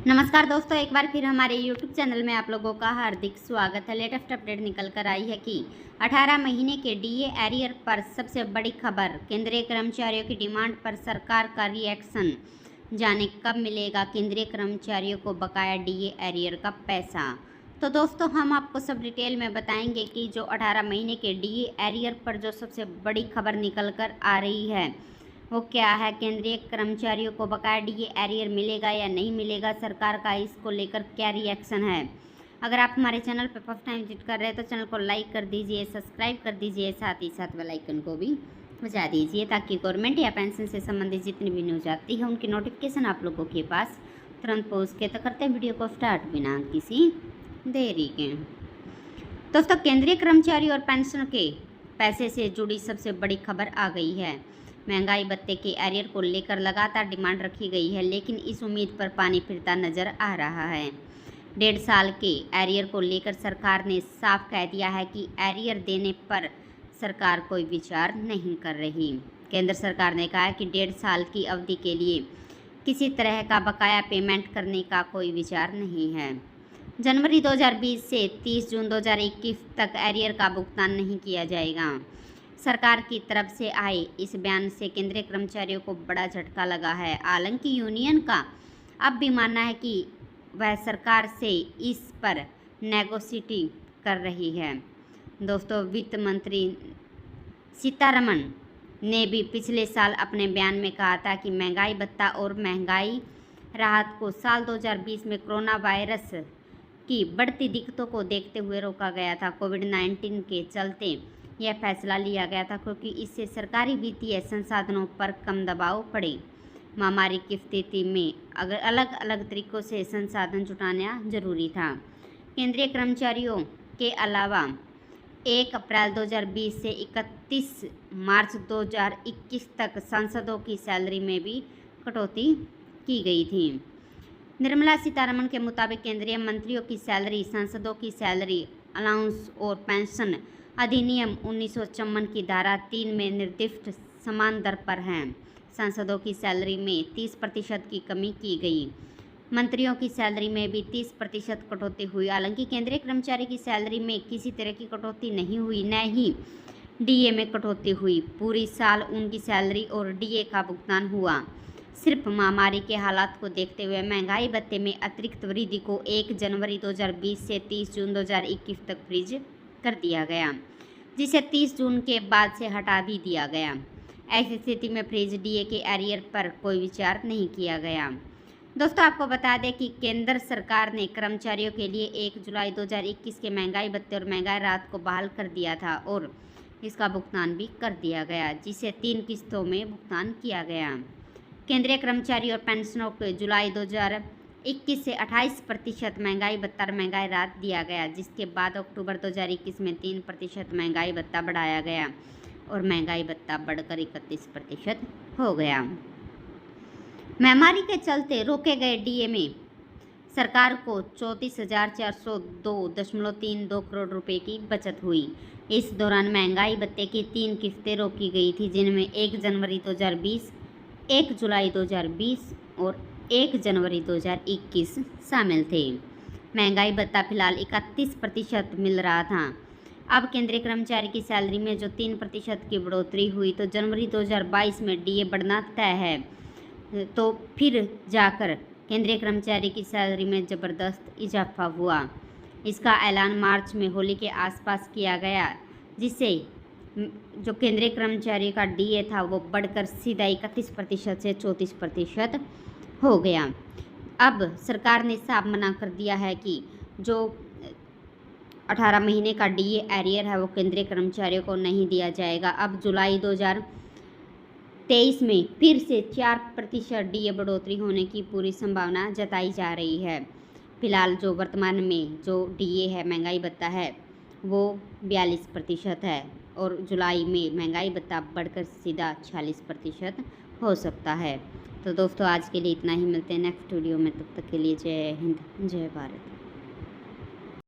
नमस्कार दोस्तों, एक बार फिर हमारे YouTube चैनल में आप लोगों का हार्दिक स्वागत है। लेटेस्ट अपडेट निकल कर आई है कि 18 महीने के डीए एरियर पर सबसे बड़ी खबर। केंद्रीय कर्मचारियों की डिमांड पर सरकार का रिएक्शन। जाने कब मिलेगा केंद्रीय कर्मचारियों को बकाया डीए एरियर का पैसा। तो दोस्तों, हम आपको सब डिटेल में बताएंगे कि जो 18 महीने के डीए एरियर पर जो सबसे बड़ी खबर निकल कर आ रही है वो क्या है। केंद्रीय कर्मचारियों को बकाया डीए एरियर मिलेगा या नहीं मिलेगा, सरकार का इसको लेकर क्या रिएक्शन है। अगर आप हमारे चैनल पर फर्स्ट टाइम विजिट कर रहे हैं तो चैनल को लाइक कर दीजिए, सब्सक्राइब कर दीजिए, साथ ही साथ बेल आइकन को भी बजा दीजिए ताकि गवर्नमेंट या पेंशन से संबंधित जितनी भी न्यूज आती है उनकी नोटिफिकेशन आप लोगों के पास तुरंत पहुँच के। तो करते हैं वीडियो को स्टार्ट बिना किसी देरी के। दोस्तों, केंद्रीय कर्मचारी और पेंशन के पैसे से जुड़ी सबसे बड़ी खबर आ गई है। महंगाई भत्ते के एरियर को लेकर लगातार डिमांड रखी गई है, लेकिन इस उम्मीद पर पानी फिरता नजर आ रहा है। 1.5 साल के एरियर को लेकर सरकार ने साफ कह दिया है कि एरियर देने पर सरकार कोई विचार नहीं कर रही। केंद्र सरकार ने कहा है कि 1.5 साल की अवधि के लिए किसी तरह का बकाया पेमेंट करने का कोई विचार नहीं है। जनवरी 2020 से 30 जून 2021 तक एरियर का भुगतान नहीं किया जाएगा। सरकार की तरफ से आए इस बयान से केंद्रीय कर्मचारियों को बड़ा झटका लगा है। हालांकि यूनियन का अब भी मानना है कि वह सरकार से इस पर नेगोशिएट कर रही है। दोस्तों, वित्त मंत्री सीतारमण ने भी पिछले साल अपने बयान में कहा था कि महंगाई भत्ता और महंगाई राहत को साल 2020 में कोरोना वायरस की बढ़ती दिक्कतों को देखते हुए रोका गया था। कोविड-19 के चलते यह फैसला लिया गया था क्योंकि इससे सरकारी वित्तीय संसाधनों पर कम दबाव पड़े। महामारी की स्थिति में अगर अलग अलग तरीक़ों से संसाधन जुटाना जरूरी था। केंद्रीय कर्मचारियों के अलावा 1 अप्रैल 2020 से 31 मार्च 2021 तक सांसदों की सैलरी में भी कटौती की गई थी। निर्मला सीतारमण के मुताबिक केंद्रीय मंत्रियों की सैलरी, सांसदों की सैलरी अलाउंस और पेंशन अधिनियम 1954 की धारा 3 में निर्दिष्ट समान दर पर हैं। सांसदों की सैलरी में 30% की कमी की गई। मंत्रियों की सैलरी में भी 30% कटौती हुई। हालांकि केंद्रीय कर्मचारी की सैलरी में किसी तरह की कटौती नहीं हुई, न ही डीए में कटौती हुई। पूरी साल उनकी सैलरी और डीए का भुगतान हुआ। सिर्फ महामारी के हालात को देखते हुए महंगाई भत्ते में अतिरिक्त वृद्धि को 1 जनवरी 2020 से 30 जून 2021 तक फ्रीज कर दिया गया, जिसे 30 जून के बाद से हटा भी दिया गया। ऐसी स्थिति में फ्रीज डीए के एरियर पर कोई विचार नहीं किया गया। दोस्तों, आपको बता दें कि केंद्र सरकार ने कर्मचारियों के लिए 1 जुलाई 2021 के महंगाई भत्ते और महंगाई राहत को बहाल कर दिया था और इसका भुगतान भी कर दिया गया, जिसे 3 किस्तों में भुगतान किया गया। केंद्रीय कर्मचारी और पेंशनों को जुलाई 2021 से 28% महंगाई भत्ता और महंगाई राहत दिया गया, जिसके बाद अक्टूबर 2021 में 3% महंगाई भत्ता बढ़ाया गया और महंगाई भत्ता बढ़कर 31% हो गया। महामारी के चलते रोके गए डीए में सरकार को 34,402.32 करोड़ रुपए की बचत हुई। इस दौरान महंगाई भत्ते की 3 किस्तें रोकी गई थी, जिनमें 1 जनवरी 2020, 1 जुलाई 2020 और 1 जनवरी 2021 शामिल थे। महंगाई भत्ता फिलहाल 31% मिल रहा था। अब केंद्रीय कर्मचारी की सैलरी में जो 3% की बढ़ोतरी हुई तो जनवरी 2022 में डीए बढ़ना तय है, तो फिर जाकर केंद्रीय कर्मचारी की सैलरी में ज़बरदस्त इजाफा हुआ। इसका ऐलान मार्च में होली के आसपास किया गया, जिससे जो केंद्रीय कर्मचारी का डीए था वो बढ़कर सीधा 31% से 34% हो गया। अब सरकार ने साफ मना कर दिया है कि जो 18 महीने का डीए एरियर है वो केंद्रीय कर्मचारियों को नहीं दिया जाएगा। अब जुलाई 2023 में फिर से 4% डीए बढ़ोतरी होने की पूरी संभावना जताई जा रही है। फिलहाल जो वर्तमान में जो डीए है, महंगाई भत्ता है, वो 42% है और जुलाई में महंगाई भत्ता बढ़कर सीधा 46% हो सकता है। तो दोस्तों, आज के लिए इतना ही। मिलते हैं नेक्स्ट वीडियो में, तब तक के लिए जय हिंद, जय भारत।